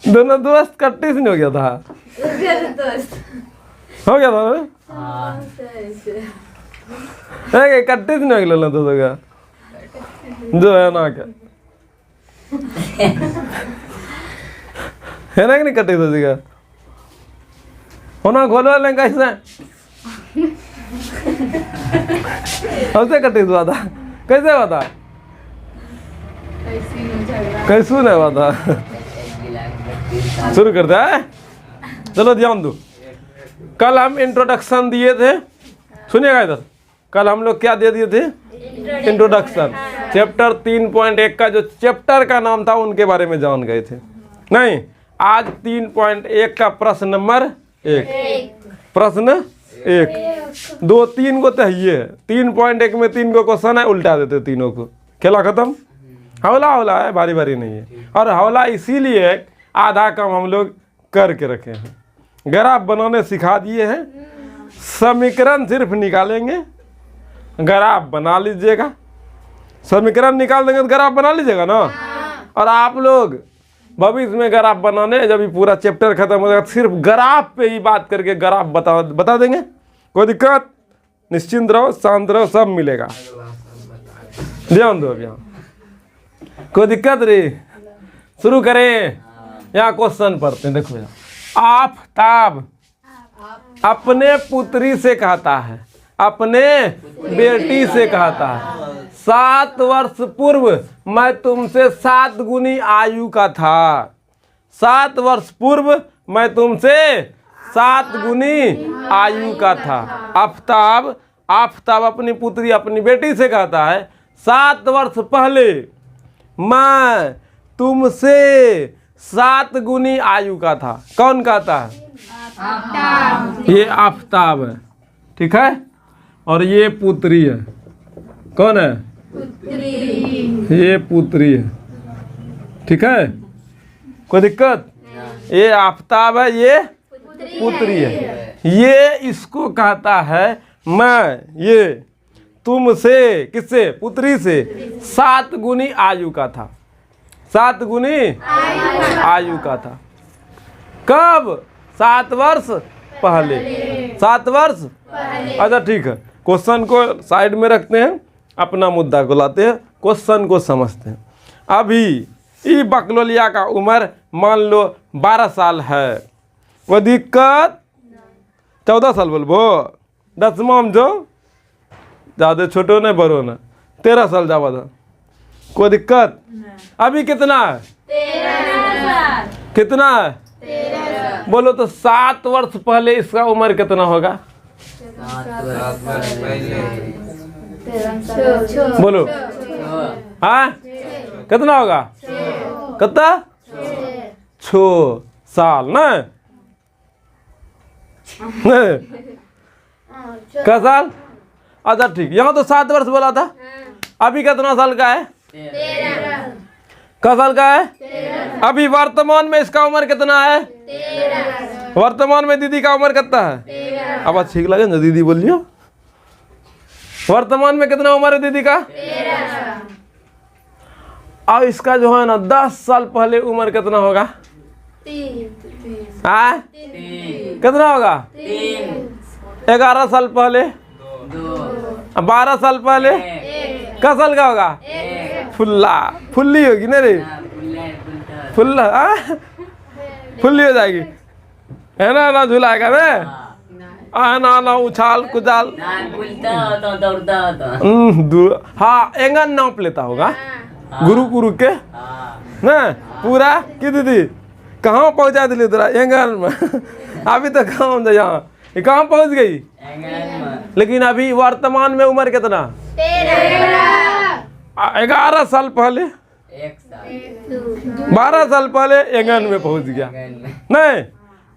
दोनों दोस्त कट्टी से नहीं हो गया था? हो गया था ना? कट्टी से नहीं हो गया तो क्या जो है ना क्या है ना कि नहीं कट्टी तो क्या होना खोलो लें कैसे हमसे कट्टी हुआ था कैसे हुआ था कैसू नहीं हुआ था शुरू करते हैं चलो ध्यान दो कल हम इंट्रोडक्शन दिए थे सुनिएगा इधर कल हम लोग क्या दे दिए थे इंट्रोडक्शन चैप्टर 3.1 का जो चैप्टर का नाम था उनके बारे में जान गए थे नहीं आज 3.1 का प्रश्न नंबर 1 प्रश्न 1 2 3 को चाहिए 3.1 में 3 को क्वेश्चन है उल्टा देते तीनों को खेला खत्म हौला हौला है बारी बारी नहीं है और हौला इसीलिए आधा काम हम लोग करके रखे हैं ग्राफ बनाने सिखा दिए हैं समीकरण सिर्फ निकालेंगे ग्राफ बना लीजिएगा समीकरण निकाल देंगे तो ग्राफ बना लीजिएगा ना और आप लोग भविष्य में ग्राफ बनाने जब ये पूरा चैप्टर खत्म हो जाएगा सिर्फ ग्राफ पे ही बात करके ग्राफ बता देंगे कोई दिक्कत निश्चिंत रहो शांत रहो सब मिलेगा ध्यान दो अब यहाँ कोई दिक्कत रे शुरू करें यहाँ क्वेश्चन पढ़ते हैं देखो यहाँ आफताब अपने पुत्री से कहता है अपने बेटी से कहता है 7 वर्ष पूर्व मैं तुमसे 7 गुनी आयु का था 7 वर्ष पूर्व मैं तुमसे 7 गुनी आयु का था आफताब अपनी पुत्री अपनी बेटी से कहता है 7 वर्ष पहले मैं तुमसे 7 गुनी आयु का था कौन कहता है ये आफताब है ठीक है और ये पुत्री है कौन है ये पुत्री है ठीक है कोई दिक्कत ये आफताब है ये पुत्री है ये इसको कहता है मैं ये तुमसे किससे पुत्री से 7 गुनी आयु का था 7 गुनी आयु का था कब 7 वर्ष पहले 7 वर्ष अच्छा ठीक है क्वेश्चन को साइड में रखते हैं अपना मुद्दा को लाते हैं क्वेश्चन को समझते हैं अभी ई बकलोलिया का उम्र मान लो 12 साल है वो दिक्कत 14 साल बोलबो 10वां में जो ज़्यादा छोटो नहीं बड़ो ना 13 साल जावा था कोई दिक्कत अभी कितना है 13 साल कितना है 13 बोलो तो 7 वर्ष पहले इसका उम्र कितना होगा बोलो हाँ कितना होगा कितना 6 साल ना क्या साल अच्छा ठीक यहाँ तो 7 वर्ष बोला था अभी कितना साल का है 13 क्या साल का है अभी वर्तमान में इसका उम्र कितना है 13 वर्तमान में दीदी का उम्र कितना है अब ठीक लगे ना दीदी बोलियो वर्तमान में कितना उम्र है दीदी का 13 और इसका जो है ना 10 साल पहले उम्र कितना होगा 3 कितना होगा 11 साल पहले 12 साल पहले क्या साल का होगा फुल्ली होगी ना रे फुल्ला फुल्ली हो जाएगी है ना झुलाएगा ना ना उछाल कुचाल हाँ एंगन नाप लेता होगा गुरु के ना पूरा की दीदी कहाँ पहुँचा दिली तेरा एंगन में अभी तो कहाँ यहाँ कहाँ पहुँच गई लेकिन अभी वर्तमान में उम्र कितना 11 साल पहले 12 साल पहले एंगन में पहुँच गया नहीं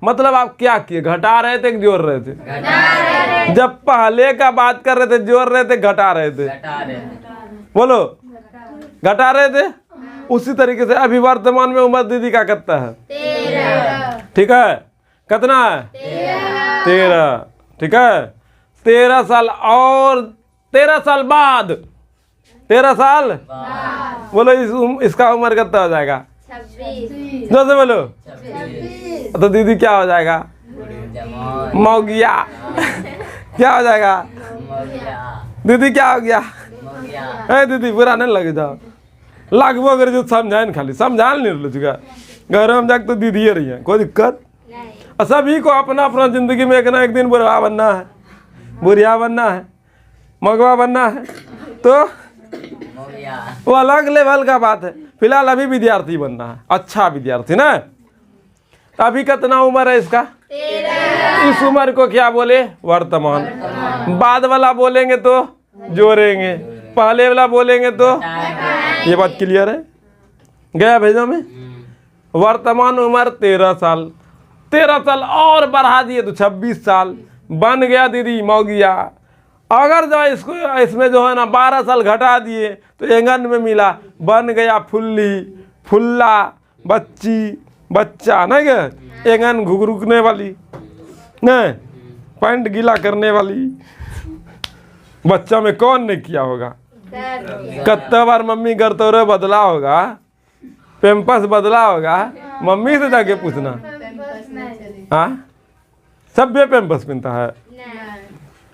मतलब आप क्या किए घटा रहे थे जोड़ रहे थे जब पहले का बात कर रहे थे जोड़ रहे थे घटा रहे थे बोलो घटा रहे थे उसी तरीके से अभी वर्तमान में उम्र दीदी का कितना है 13 ठीक है कितना है 13 ठीक है 13 साल और 13 साल बाद 13 साल। बोलो इसका उम्र कितना हो जाएगा? 26। जो से बोलो। तो दीदी क्या हो जाएगा? मौगिया। क्या हो जाएगा? दीदी क्या हो गया? दीदी बुरा नहीं लगे जाओ, लागबो अगर जो समझाए न, खाली समझा नहीं लो चुका घर में जाके तो दीदी रही है, कोई दिक्कत। और सभी को अपना अपना जिंदगी में एक ना एक दिन बुरा बनना है, बुढ़िया बनना है, मगवा बनना है, तो वो अलग लेवल का बात है। फिलहाल अभी विद्यार्थी बनना है, अच्छा विद्यार्थी ना। तो अभी कितना उम्र है इसका? 13। इस उम्र को क्या बोले? वर्तमान। बाद वाला बोलेंगे तो जोड़ेंगे, पहले वाला बोलेंगे तो ये बात क्लियर है? गया भेजो में। वर्तमान उम्र 13 साल, 13 साल और बढ़ा दिए तो 26 साल बन गया दीदी मौगिया। अगर जो इसको इसमें जो है ना 12 साल घटा दिए तो एंगन में मिला, बन गया फुल्ली, फुल्ला, बच्ची, बच्चा, नहीं क्या? एंगन घुघरुकने वाली, नहीं पैंट गीला करने वाली। बच्चा में कौन नहीं किया होगा? कितना बार मम्मी करते बदला होगा, पेम्पस बदला होगा, मम्मी से जाके पूछना। हाँ, सब भी पेम्पस पीनता है,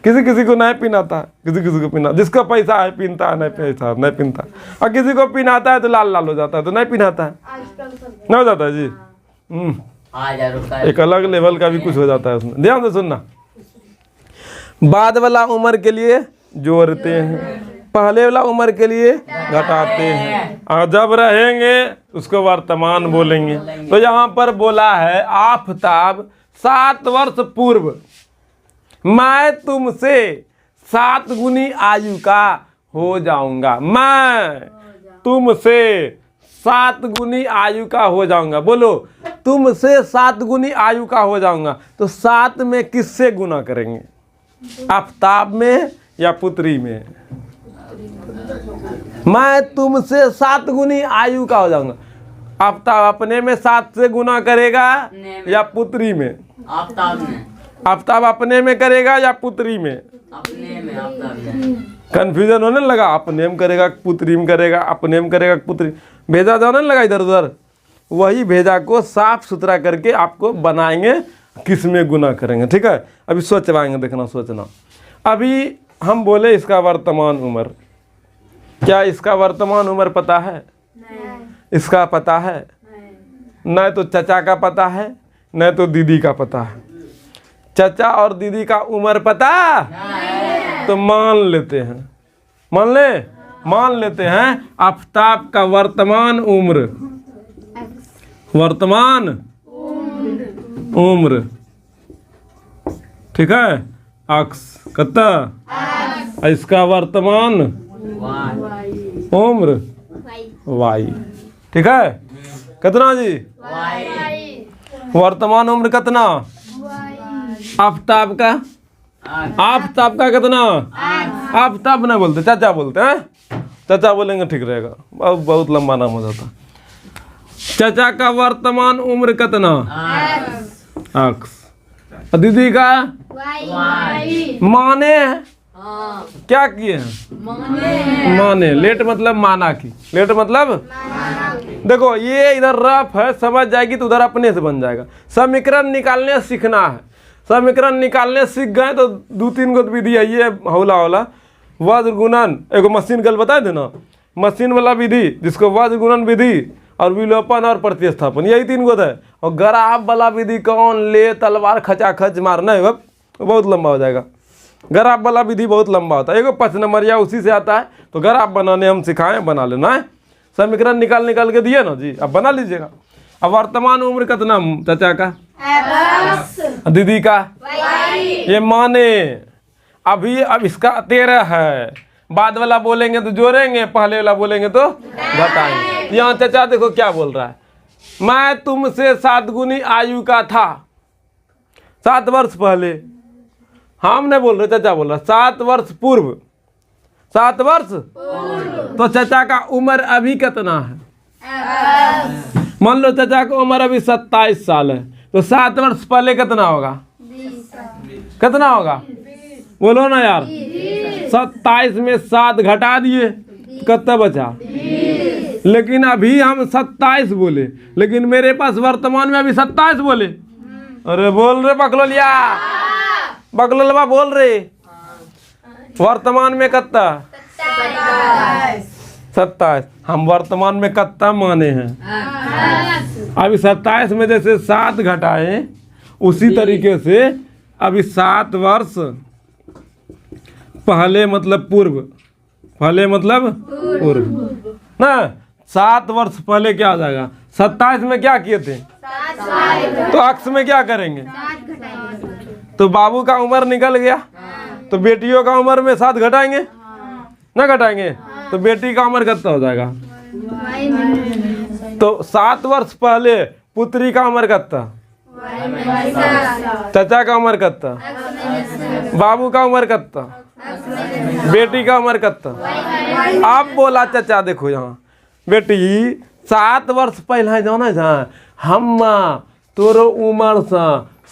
किसी किसी को नहीं पीनाता, किसी किसी को पीना, जिसका पैसा है पीनता है, नहीं पैसा नहीं पीनता। और किसी को पीनाता है तो लाल लाल हो जाता है, तो नहीं पीनाता है, नहीं हो जाता है जी। एक अलग लेवल का भी कुछ हो जाता है उसमें। ध्यान से सुनना, बाद वाला उम्र के लिए जोड़ते हैं, पहले वाला उम्र के लिए घटाते हैं, और जब रहेंगे उसको वर्तमान बोलेंगे। तो यहाँ पर बोला है आफताब 7 वर्ष पूर्व मैं तुमसे 7 गुनी आयु का हो जाऊंगा। मैं तुमसे 7 गुनी आयु का हो जाऊंगा। बोलो, तुमसे 7 गुनी आयु का हो जाऊंगा। तो 7 में किससे गुना करेंगे? आफताब में या पुत्री में? मैं तुमसे 7 गुनी आयु का हो जाऊंगा। आफताब अपने में 7 से गुना करेगा या पुत्री में? आफताब अपने में करेगा या पुत्री में? अपने में, आफताब में। कंफ्यूजन होने लगा, अपने में करेगा पुत्री में करेगा, अपने में करेगा पुत्री, भेजा जाने लगा इधर उधर। वही भेजा को साफ सुथरा करके आपको बनाएंगे, किस में गुना करेंगे। ठीक है, अभी सोचवाएंगे, देखना सोचना। अभी हम बोले इसका वर्तमान उम्र, क्या इसका वर्तमान उम्र पता है? नहीं। इसका पता है? नहीं। तो चचा का पता है, नहीं तो दीदी का पता है। चचा और दीदी का उम्र पता? नहीं। तो मान लेते हैं, मान लेते हैं आफताब का वर्तमान उम्र, वर्तमान उम्र, ठीक है, अक्स कितना? इसका वर्तमान उम्र वाई, ठीक है। कितना जी? वर्तमान उम्र कितना? आफताब का, आफताब का कितना? आफताब नहीं बोलते, चाचा बोलते हैं। चाचा बोलेंगे ठीक रहेगा, बहुत लंबा नाम हो जाता। चाचा का वर्तमान उम्र कितना? अक्स। दीदी का माने क्या किए हैं? माने। लेट मतलब माना की, लेट मतलब देखो ये इधर रफ है, समझ जाएगी तो उधर अपने से बन जाएगा। समीकरण निकालने सीखना है, समीकरण निकालने सीख गए तो 2-3 गो विधि है, ये हौला वज्र गुणन, एगो मशीन कल बताए थे ना, मशीन वाला विधि जिसको वज्र गुणन विधि और विलोपन और प्रतिस्थापन, यही 3 गो है। और ग्राफ वाला विधि कौन ले तलवार खचाखच मारना है, बहुत लंबा हो जाएगा। ग्राफ वाला विधि बहुत लंबा होता है, एगो 5 नंबरिया उसी से आता है। तो ग्राफ बनाने हम सिखाएं, बना लेना है। समीकरण निकाल के दिए ना जी, अब बना लीजिएगा। अब वर्तमान उम्र कितना चाचा का? दीदी का? ये माने अभी, अब इसका 13 है, बाद वाला बोलेंगे तो जोड़ेंगे, पहले वाला बोलेंगे तो घटाएंगे। यहाँ चाचा देखो क्या बोल रहा है, मैं तुमसे 7 गुनी आयु का था 7 वर्ष पहले। हम नहीं बोल रहे, चाचा बोल रहा 7 वर्ष पूर्व, 7 वर्ष। तो चाचा का उम्र अभी कितना है? मान लो चाचा का उम्र अभी 27 साल है, तो 7 वर्ष पहले कितना होगा? कितना होगा? बोलो ना यार। 27 में 7 घटा दिए कितना बचा? लेकिन अभी हम 27 बोले, लेकिन मेरे पास वर्तमान में अभी 27 बोले। अरे बोल रे बकलोलिया, बकलोलवा बोल रे, वर्तमान में कितना? 27। हम वर्तमान में कितना माने हैं? अभी 27 में जैसे 7 घटाए, उसी तरीके से अभी 7 वर्ष पहले मतलब पूर्व, पहले मतलब पूर्व ना। 7 वर्ष पहले क्या आ जाएगा? 27 में क्या किए थे? तो अक्स में क्या करेंगे? तो बाबू का उम्र निकल गया, तो बेटियों का उम्र में 7 घटाएंगे ना, घटाएंगे तो बेटी का उम्र कितना हो जाएगा? तो 7 वर्ष पहले पुत्री का उम्र कितना? चाचा का उम्र कितना? बाबू का उम्र कितना? बेटी का उम्र कितना? आप बोला चाचा देखो यहाँ बेटी 7 वर्ष पहले जाना जहाँ हम तोरो उम्र से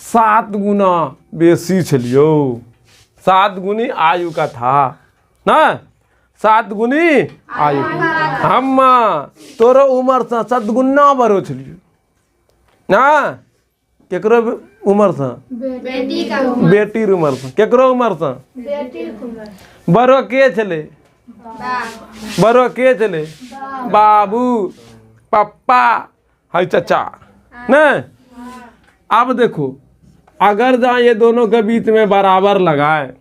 7 गुना बेसी छलियो, 7 गुनी आयु का था ना, 7 गुनी आयु। हम तोरो उम्र से 7 गुना बड़ो छलियो ना। केकरो उम्र से? बेटी उम्र से। केकरो उम्र से? बड़ो के छले? बड़ो के छले? बाबू, पापा, हाय चाचा ना। अब देखो अगर जहाँ ये दोनों के बीच में बराबर लगाए,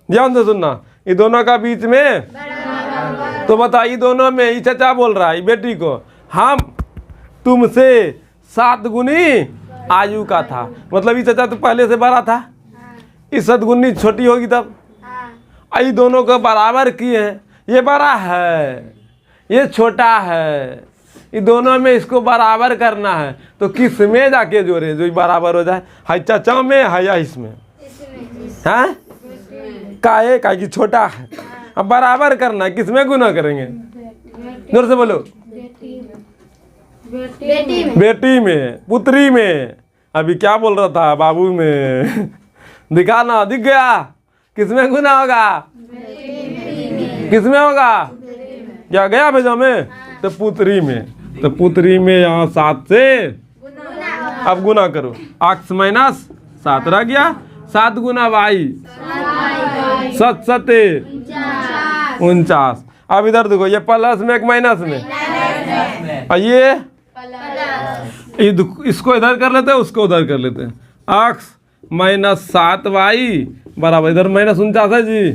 ध्यान से सुनना, ये दोनों का बीच में तो बता, ये दोनों में ये चाचा बोल रहा है बेटी को, हम तुमसे 7 गुनी आयु का था, मतलब ये चाचा तो पहले से बड़ा था, ये 7 गुनी छोटी होगी तब। ये दोनों को बराबर किए हैं, ये बड़ा है ये छोटा है, ये दोनों में इसको बराबर करना है, तो किस में जाके जोड़े जो बराबर हो जाए? हाय चाचा में है या इसमें? हैं काहे की छोटा है, अब बराबर करना है, किस में गुना करेंगे? जोर से बोलो। बेटी में, पुत्री में। अभी क्या बोल रहा था? बाबू में। दिखा ना, दिख गया? किस में गुना होगा? किस में होगा? क्या गया भेजा में? तो पुत्री में। तो पुत्री में यहाँ 7 से अब गुना करो, अक्स माइनस 7 रह गया, 7 गुना वाई 7 सते 49। अब इधर देखो, ये प्लस में एक माइनस में, और ये इसको इधर कर लेते हैं, उसको उधर कर लेते हैं। अक्स माइनस 7 वाई बराबर, इधर माइनस 49 है जी,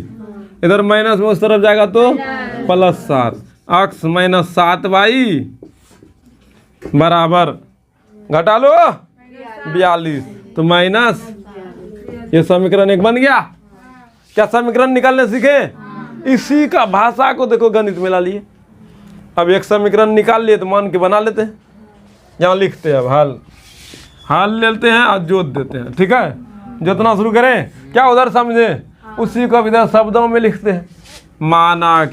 इधर माइनस में उस तरफ जाएगा तो प्लस 7। अक्स माइनस 7 वाई बराबर, घटा लो 42, तो माइनस, ये समीकरण एक बन गया। क्या समीकरण निकालने सीखे? इसी का भाषा को देखो गणित में ला लिए। अब एक समीकरण निकाल लिए तो मान के बना लेते हैं, यहाँ लिखते हैं, अब हल लेते हैं और जोत देते हैं, ठीक है। जोतना शुरू करें, क्या उधर समझे उसी को इधर शब्दों में लिखते हैं। माना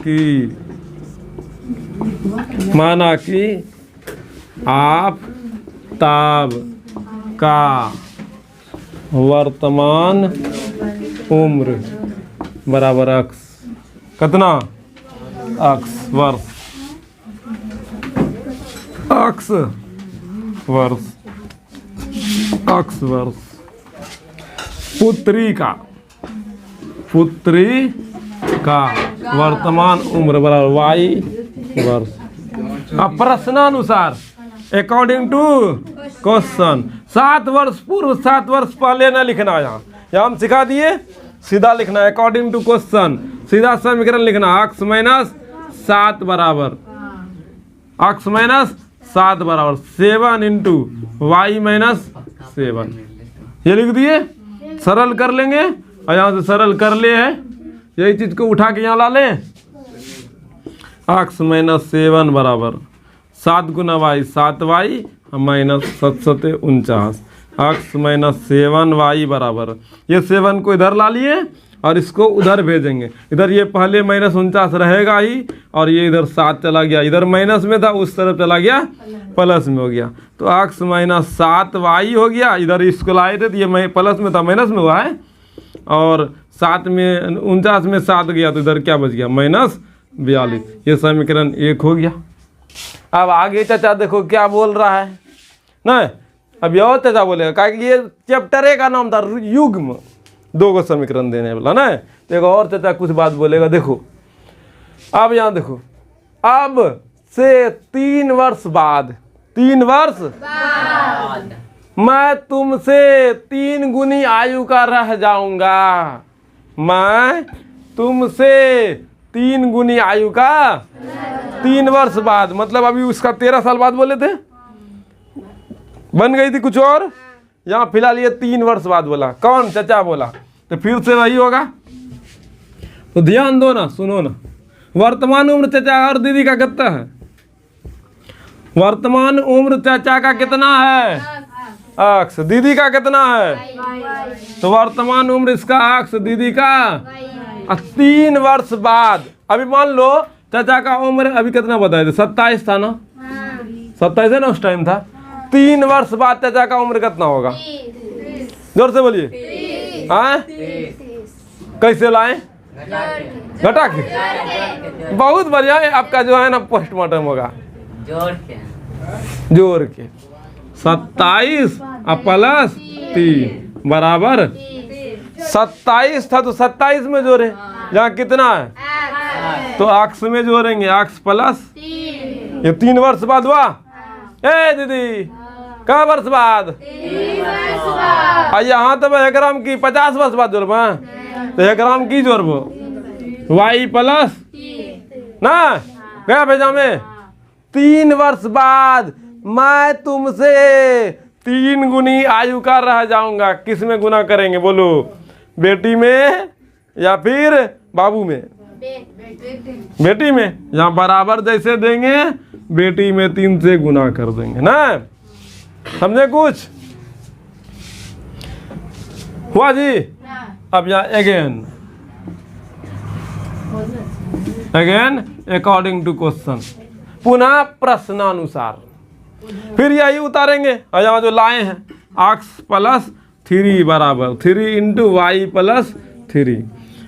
कि आप ताब का वर्तमान उम्र बराबर अक्स, कितना? अक्स वर्ष, अक्स वर्ष, अक्स वर्ष। पुत्री का वर्तमान उम्र बराबर वाई वर्ष। अब प्रश्नानुसार अकॉर्डिंग टू क्वेश्चन 7 वर्ष पूर्व 7 वर्ष पहले न लिखना, यहाँ हम सिखा दिए, सीधा लिखना है अकॉर्डिंग टू क्वेश्चन, सीधा समीकरण लिखना, अक्स माइनस 7 बराबर, अक्स माइनस 7 बराबर 7 इंटू वाई माइनस 7, ये लिख दिए। सरल कर लेंगे, और यहाँ से सरल कर ले है, यही चीज को उठा के यहाँ ला लें। अक्स माइनस 7 बराबर 7 गुना वाई 7 वाई माइनस 7 सते 49, अक्स माइनस 7 वाई बराबर, ये 7 को इधर ला लिए और इसको उधर भेजेंगे, इधर ये पहले माइनस 49 रहेगा ही, और ये इधर 7 चला गया, इधर माइनस में था उस तरफ चला गया प्लस में हो गया, तो अक्स माइनस 7 वाई हो गया। इधर इसको लाए थे तो ये प्लस में था माइनस में हुआ है, और 7 में 49 में 7 गया तो इधर क्या बच गया? माइनस 42। ये समीकरण 1 हो गया। अब आगे चाचा देखो क्या बोल रहा है नहीं, अब और चाचा बोलेगा क्या कि ये चैप्टर 1 का नाम था युग्म, 2 को समीकरण देने वाला ना। देखो और चाचा कुछ बात बोलेगा। देखो अब यहाँ देखो, अब से 3 वर्ष बाद, 3 वर्ष मैं तुमसे 3 गुनी आयु का रह जाऊंगा। मैं तुमसे 3 गुनी आयु का 3 वर्ष बाद, मतलब अभी उसका 13 साल बाद बोले थे, बन गई थी कुछ और, यहाँ फिलहाल ये 3 वर्ष बाद बोला। कौन? चाचा बोला, तो फिर से वही होगा। तो ध्यान दो ना, सुनो ना। वर्तमान उम्र चाचा और दीदी का कितना है? वर्तमान उम्र चाचा का कितना है? अक्स। दीदी का कितना है? तो वर्तमान उम्र इसका अक्स, दीदी का 3 वर्ष बाद। अभी मान लो चाचा का उम्र अभी कितना बताए थे? 27 था ना, 27 है ना उस टाइम था। 3 वर्ष बाद चाचा का उम्र कितना होगा? जोर से बोलिए। हाँ, कैसे लाए? घटा के। बहुत बढ़िया है आपका जो है ना पोस्टमार्टम होगा। जोड़ के 27 प्लस 3 बराबर 27 था, तो 27 में जोड़े। यहाँ कितना है? तो अक्स में जोड़ेंगे, अक्स प्लस ये 3 वर्ष बाद हुआ। ए दीदी क्या वर्ष बाद? यहाँ तो 1 ग्राम की 50 वर्ष बाद जोड़बा, तो 1 ग्राम की जोड़बो वाई प्लस ना गया भेजा में। 3 वर्ष बाद मैं तुमसे 3 गुनी आयु का रह जाऊंगा। किस में गुना करेंगे बोलो? बेटी में या फिर बाबू में? बेटी में। यहाँ बराबर जैसे देंगे, बेटी में 3 से गुना कर देंगे ना। समझे कुछ? हुआ जी? अब यहाँ अगेन अकॉर्डिंग टू क्वेश्चन, पुनः प्रश्नानुसार फिर यही उतारेंगे। और यहाँ जो लाए हैं एक्स प्लस 3 बराबर 3 इंटू वाई प्लस 3।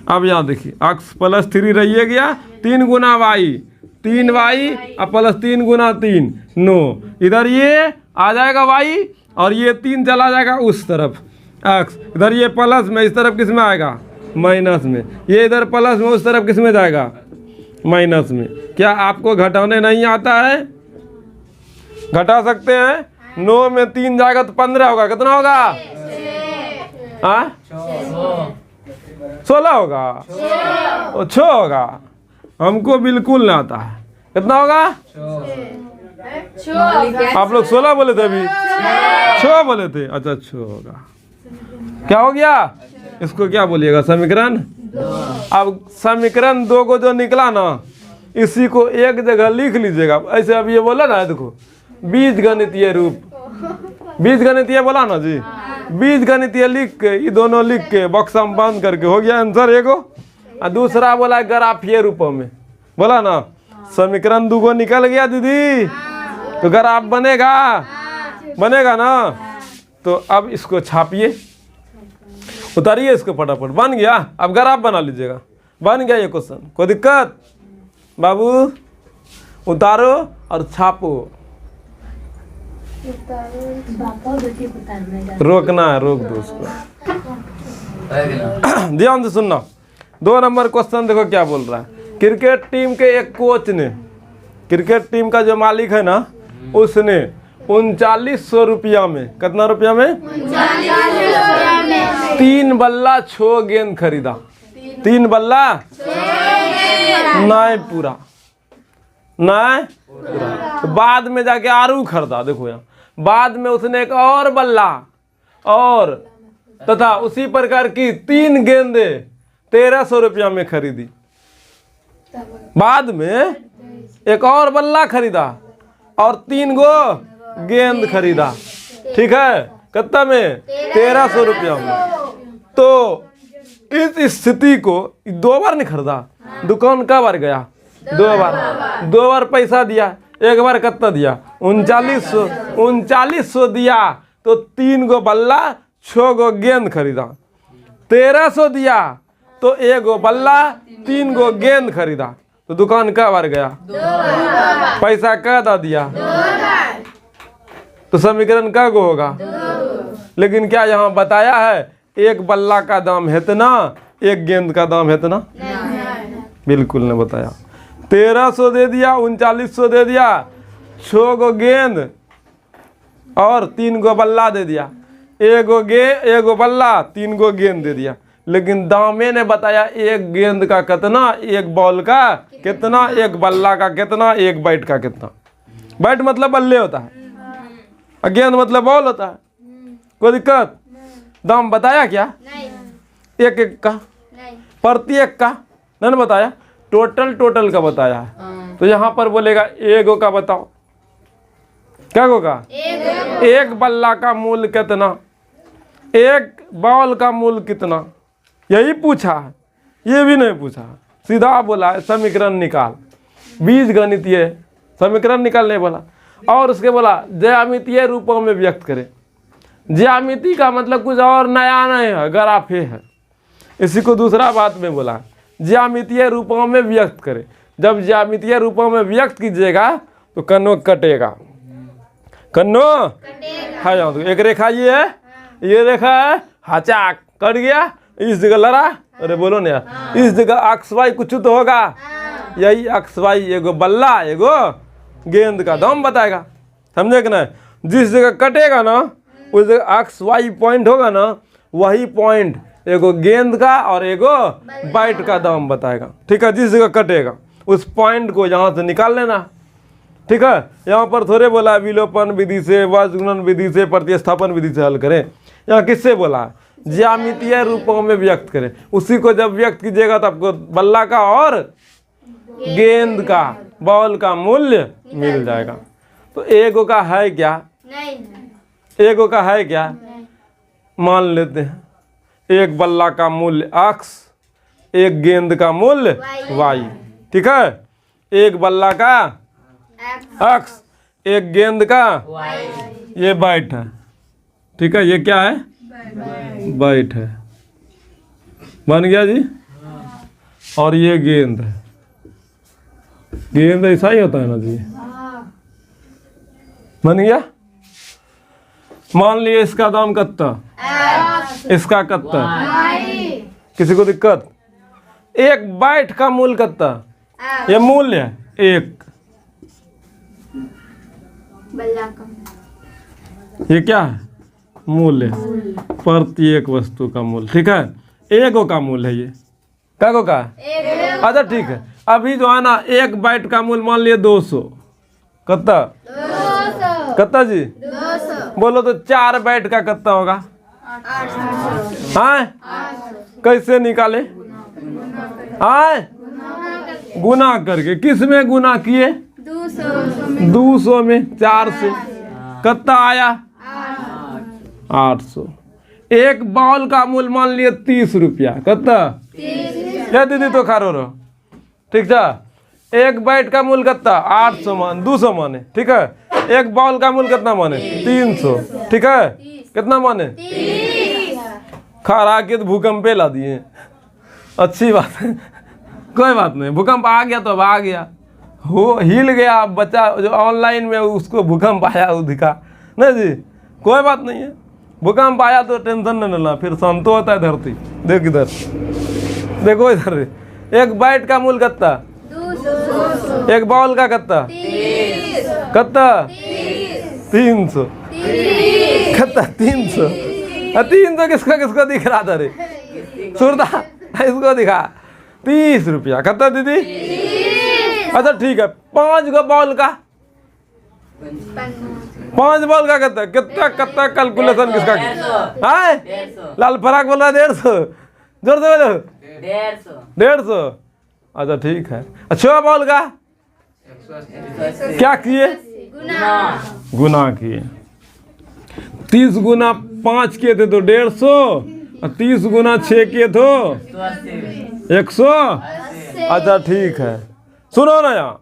अब यहाँ देखिए एक्स प्लस 3 रहिए गया, 3 गुना वाई, 3 वाई और प्लस 3 गुना 3 9। इधर ये आ जाएगा वाई और ये 3 चला जाएगा उस तरफ एक्स। इधर ये प्लस में, इस तरफ किस में आएगा? माइनस में। ये इधर प्लस में, उस तरफ किस में जाएगा? माइनस में। क्या आपको घटाने नहीं आता है? घटा सकते हैं। 9 में 3 जाएगा तो 15 होगा। कितना होगा? 16 होगा, 6 होगा। हमको बिल्कुल ना आता है। कितना होगा? आप लोग 16 बोले थे, अभी 6 बोले थे। अच्छा 6 होगा। क्या हो गया? इसको क्या बोलिएगा? समीकरण। अब समीकरण 2 को जो निकला ना, इसी को एक जगह लिख लीजिएगा। ऐसे अब ये बोला ना, देखो बीज गणितीय रूप, बीज गणितीय बोला ना जी, बीज गणितीय लिख के ये दोनों लिख के बक्सा में बंद करके हो गया आंसर एगो। और दूसरा बोला ग्राफीय रूप में, बोला ना समीकरण 2 को निकल गया दीदी, तो ग्राफ बनेगा, बनेगा ना। तो अब इसको छापिए, उतारिए इसको फटाफट। बन गया। अब ग्राफ बना लीजिएगा। बन गया ये क्वेश्चन। कोई दिक्कत? बाबू उतारो और छापो। रोकना है, रोक दो उसको। ध्यान से सुनना। 2 नंबर क्वेश्चन देखो क्या बोल रहा है। क्रिकेट टीम के एक कोच ने, क्रिकेट टीम का जो मालिक है ना, उसने 3900 रुपया में, कितना रुपया में? 3 बल्ला 6 गेंद खरीदा। 3 बल्ला नहीं पूरा, नहीं पूरा। तो बाद में जाके आरू खरीदा। देखो यहाँ बाद में उसने एक और बल्ला और तथा उसी प्रकार की 3 गेंदे 1300 रुपया में खरीदी। बाद में एक और बल्ला खरीदा और 3 गो गेंद खरीदा। ठीक है, कितना में? 1300 रुपया में। तो इस स्थिति को 2 बार नहीं खरीदा। दुकान का बार गया? 2 बार। 2 बार पैसा दिया। एक बार कितना दिया? 3900 दिया। तो 3 गो बल्ला 6 गो गेंद खरीदा। 1300 दिया तो 1 गो बल्ला 3 गो गेंद खरीदा। तो तो दुकान क बार गया, पैसा क दा दिया, तो समीकरण क गो होगा। लेकिन क्या यहाँ बताया है एक बल्ला का दाम है इतना, एक गेंद का दाम है इतना? बिल्कुल नहीं बताया। 1300 दे दिया, 3900 दे दिया, 6 गो गेंद और 3 गो बल्ला दे दिया। एगो बल्ला 3 गो गेंद दे दिया, लेकिन दामे ने बताया एक गेंद का कितना, एक बॉल का कितना, एक बल्ला का कितना, एक बैट का कितना। बैट मतलब बल्ले होता है और गेंद मतलब बॉल होता है। कोई दिक्कत? दाम बताया क्या? एक एक का, प्रत्येक का नहीं बताया, टोटल का बताया है। तो यहाँ पर बोलेगा एगो का बताओ, क्या होगा? एक बल्ला का मूल्य कितना, एक बॉल का मूल्य कितना, यही पूछा है, ये भी नहीं पूछा। सीधा बोला है समीकरण निकाल, बीज गणितीय समीकरण निकालने बोला। और उसके बोला ज्यामितीय रूपों में व्यक्त करें। ज्यामिति का मतलब कुछ और नया नहीं है, ग्राफे है। इसी को दूसरा बात में बोला ज्यामितीय रूपों में व्यक्त करें। जब ज्यामितीय रूपों में व्यक्त कीजिएगा तो कन्नो कटेगा, कन्नो है। जाओ तो एक रेखा ये रेखा है, हाचाक कट गया, इस जगह लड़ा, अरे बोलो ना यार, इस जगह अक्स वाई कुछ तो होगा। यही अक्स वाई एगो बल्ला एगो गेंद का दाम बताएगा, समझे कि नहीं? जिस जगह कटेगा ना उस जगह अक्स वाई पॉइंट होगा ना, वही पॉइंट एगो गेंद का और एगो बैट का दाम बताएगा। ठीक है, जिस जगह कटेगा उस पॉइंट को यहाँ से निकाल लेना। ठीक है, यहाँ पर थोड़े बोला विलोपन विधि से, वज्र गुणन विधि से, प्रतिस्थापन विधि से हल करें। यहाँ किससे बोला? ज्यामितीय रूपों में व्यक्त करें। उसी को जब व्यक्त कीजिएगा तो आपको बल्ला का और गेंद का, बॉल का मूल्य मिल जाएगा। तो एगो का है क्या? एगो का है क्या? मान लेते हैं एक बल्ला का मूल्य x, एक गेंद का मूल्य y। ठीक है, एक बल्ला का x, एक गेंद का ये बैट है। ठीक है, ये क्या है? बैट है, बन गया जी। और ये गेंद है, गेंद ऐसा ही होता है ना जी, बन गया। मान लिया इसका दाम कितना, इसका कितना, किसी को दिक्कत? एक बैट का मूल्य कितना, ये मूल्य है एक, ये क्या है? मूल्य, प्रत्येक वस्तु का मूल्य। ठीक है, एगो का मूल्य है ये, क्या गो का? अच्छा ठीक है, अभी जो है ना एक बैट का मूल्य मान लिया 200, कितना कितना जी? 200। बोलो तो 4 बैट का कितना होगा? 800। हाँ, कैसे निकाले? हाँ, गुना करके। किस में गुना किए? 200 में 4 से कितना आया? 800। एक बॉल का मूल्य मान लिए 30 रुपया, कितना? क्या दीदी तो खारो रहो, ठीक था। एक बैट का मूल्य कितना? 800 मान, 200 माने। ठीक है, एक बॉल का मूल्य कितना माने? 300। ठीक है, कितना माने? 30। खरा के तो भूकंप पे ला दिए, अच्छी बात है, कोई बात नहीं। भूकंप आ गया तो अब आ गया, हो हिल गया बच्चा जो ऑनलाइन में, उसको भूकंप आया वो दिखा नहीं जी, कोई बात नहीं है। भूकंप आया तो टेंशन नहीं लेना, फिर शांत होता है धरती। देख इधर, देखो इधर, एक बैट का मूल्य कितना? 200। एक बॉल का कितना? 30। कितना? 300। कितना? 300। 300 किसको किसको दिख रहा था रे? सुरता इसको दिखा 30 रुपया। कितना दीदी? 30। अच्छा ठीक है, 5 गो बॉल का, 5 बॉल का कितना कितना कितना कैलकुलेशन किसका है? लाल फराक बोल रहा है 150, जोर से बोलो 150। अच्छा ठीक है, 6 बॉल का क्या किए? गुना किए। 30 गुना 5 किए थे तो 150, और 30 गुना 6 किए तो 100। अच्छा ठीक है, सुनो ना यहाँ,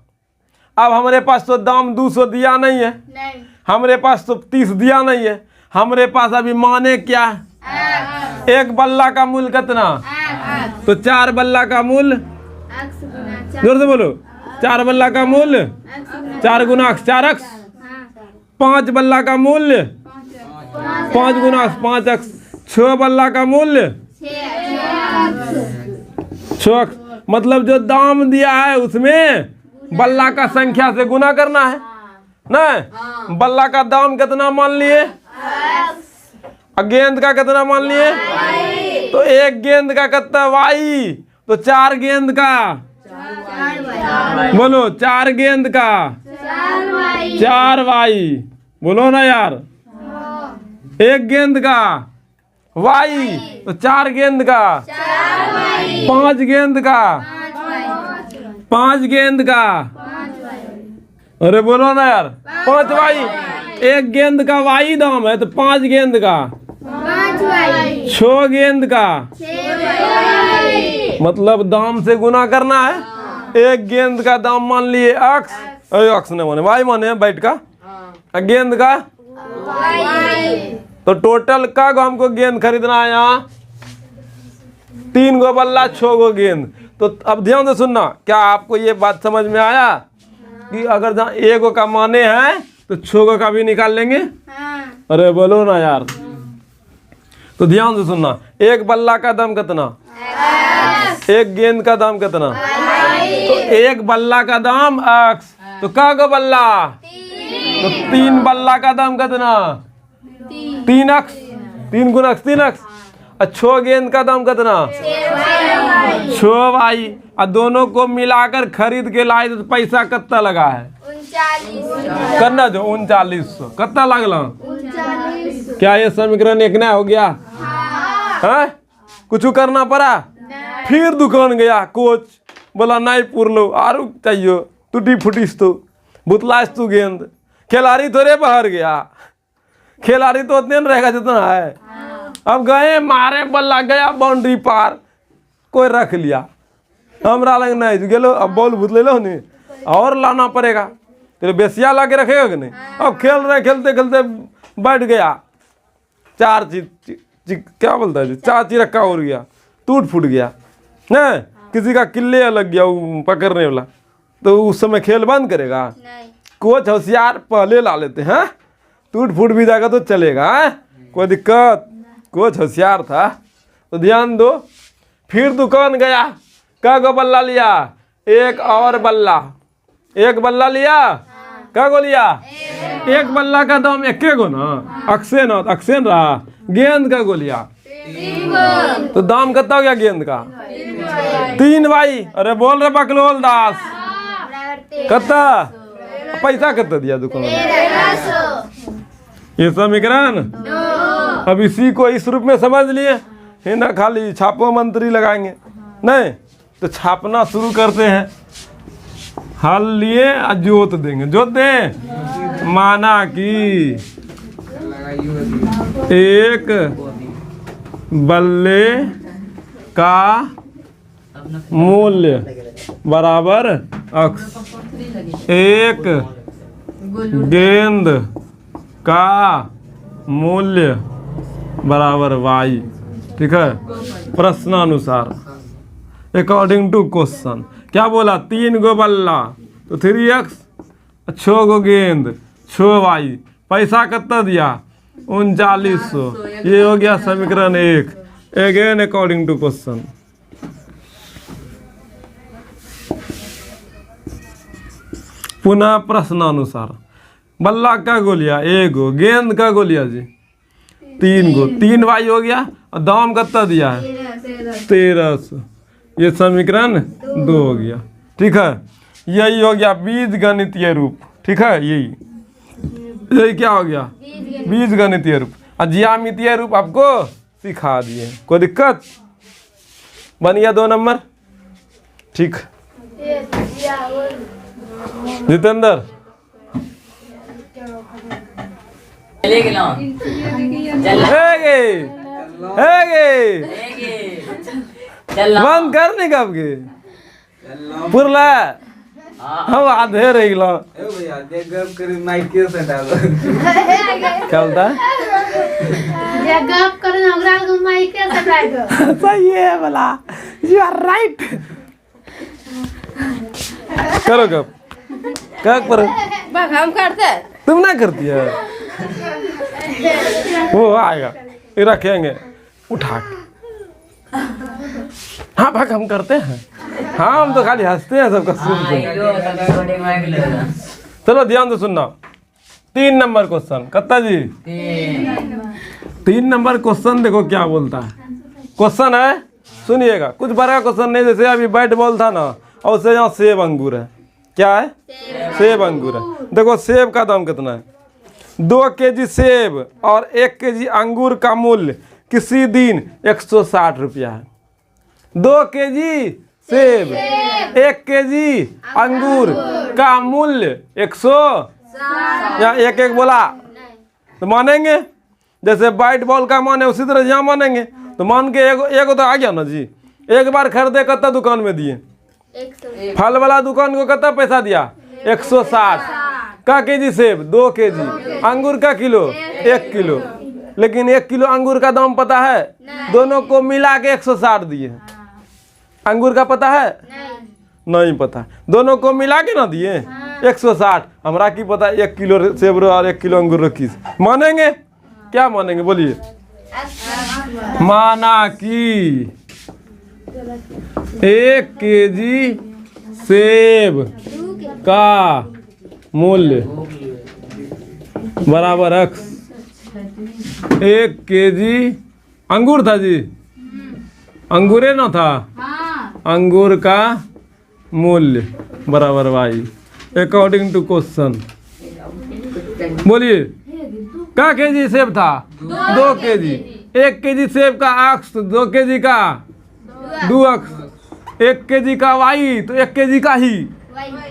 अब हमारे पास तो दाम 200 दिया नहीं है, हमारे पास तो 30 दिया नहीं है, हमारे पास अभी माने क्या? एक बल्ला का मूल्य कितना? तो 4 बल्ला का मूल्य जोर से बोलो। 4 बल्ला का मूल्य 4 गुना अक्स 4 अक्स। 5 बल्ला का मूल्य 5 गुना अक्स 5 अक्स। 6 बल्ला का मूल्य 6 अक्स। मतलब जो दाम दिया है उसमें बल्ला का संख्या से गुना करना है ना। बल्ला का दाम कितना मान लिए, गेंद का कितना मान लिए, तो एक गेंद का कितना वाई, तो 4 गेंद का, बोलो 4 गेंद का 4 वाई, बोलो ना यार। एक गेंद का वाई तो 4 गेंद का 5 गेंद का 5 गेंद का, अरे बोलो ना यार 5 वाई। एक गेंद का वाई दाम है तो 5 गेंद का 6 गेंद का, मतलब दाम से गुना करना है। एक गेंद का दाम मान लिए अक्स, अक्स ने माने वाई माने बैठ का, गेंद का तो टोटल का हमको गेंद खरीदना है यहाँ 3 गो बल्ला 6 गो गेंद। तो अब ध्यान से सुनना, क्या आपको ये बात समझ में आया कि अगर जहाँ 1 गो का माने हैं तो 6 गो का भी निकाल लेंगे। अरे बोलो ना यार। तो ध्यान से सुनना, एक बल्ला का दाम कितना, एक गेंद का दाम कितना, तो एक बल्ला का दाम अक्स, तो का गो बल्ला, तो 3 बल्ला का दाम कितना 3 अक्स, 3 गुना अक्स 3 अक्स। 6 गेंद का दाम कितना 6 वाई। और दोनों को मिलाकर खरीद के लाए तो पैसा कितना लगा है, करना जो 3900 कितना लगला। क्या ये समीकरण एक नया हो गया है, कुछ करना पड़ा। फिर दुकान गया, कोच बोला नहीं पूर लो आरू चाहिए, टूटी फूटीस तो बुतलास तू गेंद, खिलाड़ी थोड़े बाहर गया, खिलाड़ी तो उतने रहेगा जितना है। अब गए मारे बल्ला गया बाउंड्री पार, कोई रख लिया, हमरा लग नहीं गेलो, अब बॉल भूत ले लो नहीं और लाना पड़ेगा, तेरे बेसिया ला के रखेगा कि नहीं। अब खेल रहे खेलते खेलते बैठ गया, 4 क्या बोलता है 4 चिरक्का उड़ गया, टूट फूट गया ना, किसी का किले लग गया वो पकड़ने वाला, तो उस समय खेल बंद करेगा। कोच होशियार पहले ला लेते हैं, टूट फूट भी जाएगा तो चलेगा है? कोई दिक्कत, कोच होशियार था। तो ध्यान दो, फिर दुकान गया, क्या गो बल्ला लिया, एक और बल्ला, एक बल्ला लिया, क्या गो लिया, एक बल्ला का दाम 1 गो ना, अक्सेन अक्सेन रहा, गेंद का गो लिया, तो दाम कितना हो गया गेंद का 3 भाई। अरे बोल रहे बकलोल दास कितना, पैसा कितना दिया दुकान में, ये समीकरण। अब इसी को इस रूप में समझ लिए है ना, खाली छापो मंत्री लगाएंगे नहीं, तो छापना शुरू करते हैं। हल लिए और जोत देंगे, जोत दे माना कि 1 बल्ले का मूल्य बराबर अक्स, 1 गेंद का मूल्य बराबर वाई। ठीक है, प्रश्नानुसार अकॉर्डिंग टू क्वेश्चन। क्या बोला, 3 गो बल्ला तो 3x, 6 गो गेंद 6 वाई, पैसा कितना दिया 3900। ये हो गया समीकरण 1, अगेन अकॉर्डिंग टू क्वेश्चन। पुनः प्रश्नानुसार, बल्ला का गो लिया 1 गो, गेंद का गो लिया जी 3 गो, 3 वाई हो गया, और दाम कितना दिया है 1300। ये समीकरण 2 हो गया। ठीक है, यही हो गया बीज गणितीय रूप। ठीक है, यही क्या हो गया बीज गणितीय रूप। और ज्यामितीय रूप आपको सिखा दिए, कोई दिक्कत, बन गया 2 नंबर। ठीक, जितेंद्र बंद कर नहीं कब के पुरला हम आधे रह गलो क्या बोलता है सही है बोला, यू आर राइट। करो कब क्या पर हम करते हैं। तुम ना करती है वो आएगा ये रखेंगे उठा के। हाँ भाग हम करते हैं। हाँ हम तो खाली हंसते हैं सबका सुन सुन। रिकॉर्डिंग में लेगा चलो ध्यान से सुनना। 3 नंबर क्वेश्चन कत्ता जी 3 नंबर क्वेश्चन देखो क्या बोलता है। क्वेश्चन है सुनिएगा, कुछ बड़ा क्वेश्चन नहीं, जैसे अभी बैट बॉल था ना और उससे यहाँ सेब अंगूर है। क्या है? सेब अंगूर है। देखो सेब का दाम कितना है। 2 केजी सेब और 1 केजी अंगूर का मूल्य किसी दिन 160 रुपया है। 2 केजी सेब 1 केजी अंगूर का मूल्य 100 या 1 बोला तो मानेंगे। जैसे बैट बॉल का माने उसी तरह यहाँ मानेंगे। तो मान के एगो तो आ गया ना जी। एक बार खरीदे कितना दुकान में दिए? फल वाला दुकान को कितना पैसा दिया? 160 का केजी सेब 2 केजी अंगूर का किलो 1 किलो। लेकिन 1 किलो अंगूर का दाम पता है? दोनों को मिला के 160 दिए। अंगूर का पता है? नहीं पता। दोनों को मिला के ना दिए 160। हमरा की पता 1 किलो सेब और 1 किलो अंगूर रखी। मानेंगे? क्या मानेंगे बोलिए? माना कि 1 केजी सेब का मूल्य बराबर x 1 केजी अंगूर था जी, अंगूरे ना था, अंगूर का मूल्य बराबर y अकॉर्डिंग टू क्वेश्चन। बोलिए क्या केजी सेब था? 2 केजी। 1 केजी सेब का अक्स 2 केजी का 2 अक्स 1 केजी का वाई तो 1 केजी का ही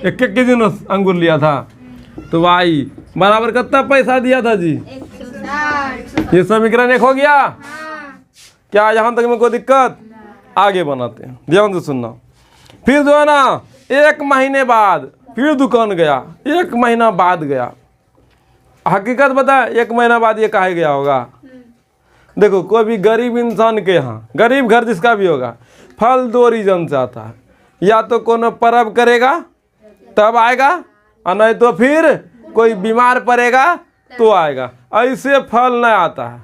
1 केजी ने अंगूर लिया था तो वाई बराबर कितना पैसा दिया था जी? ये समीकरण 1 हो गया। क्या यहाँ तक में कोई दिक्कत? आगे बनाते हैं, ध्यान से सुनना। फिर जो है ना 1 महीने बाद फिर दुकान गया, 1 महीना बाद गया। हकीकत बता 1 महीना बाद ये काहे गया होगा? देखो कोई भी गरीब इंसान के यहाँ, गरीब घर जिसका भी होगा, फल 2 रीजन से आता है। या तो कोनो पर्व करेगा तब आएगा और नहीं तो फिर कोई बीमार पड़ेगा तो आएगा। ऐसे फल नहीं आता है।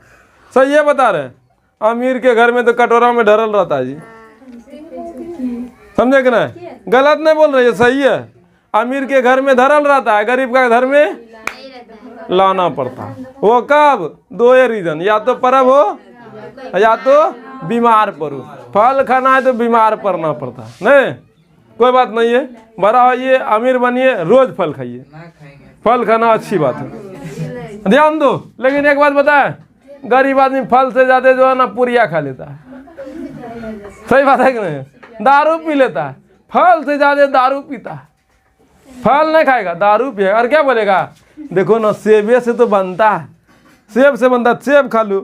सही है बता रहे? अमीर के घर में तो कटोरा में धरल रहता है जी। समझे कि नहीं? गलत नहीं बोल रहे, सही है। अमीर के घर में धरल रहता है, गरीब का घर में लाना पड़ता है। वो कब? 2 रीजन, या तो पर्व हो या तो बीमार पड़ो। फल खाना है तो बीमार पड़ना पड़ता है। नहीं कोई बात नहीं है, बड़ा होइए अमीर बनिए रोज फल खाइए। फल खाना अच्छी बात है, ध्यान दो। लेकिन एक बात बताए, गरीब आदमी फल से ज्यादा जो है ना पुरिया खा लेता है। सही बात है कि नहीं? दारू पी लेता है, फल से ज्यादा दारू पीता है। फल नहीं खाएगा दारू पिएगा और क्या बोलेगा? देखो ना सेबे से तो बनता है, सेब से बनता है, सेब खा लो।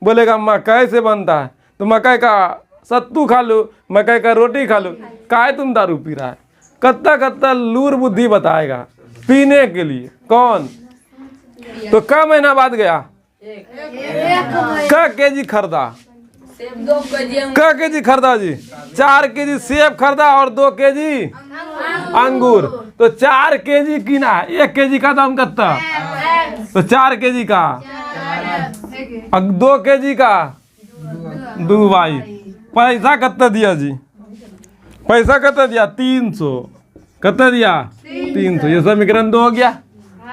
बोलेगा मकई से बनता है तो मकई का सत्तू खा लो, मकई का रोटी खा लो। काहे तुम दारू पी रहा है? कत्ता लूर बुद्धि बताएगा पीने के लिए। कौन? तो क महीना बाद गया, क केजी खरीदा, क केजी खरीदा जी? 4 केजी सेब खरीदा और 2 केजी अंगूर। तो 4 केजी किना, 1 केजी का दाम कितना? तो 4 केजी का 2 केजी का 2 वाई। पैसा कितना दिया जी? पैसा कितना दिया? 300। कितना दिया? 300। ये समीकरण 2 हो गया।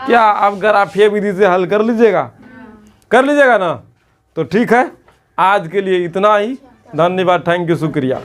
क्या अब ग्राफीय विधि से हल कर लीजिएगा? कर लीजिएगा ना? तो ठीक है, आज के लिए इतना ही। धन्यवाद, थैंक यू, शुक्रिया।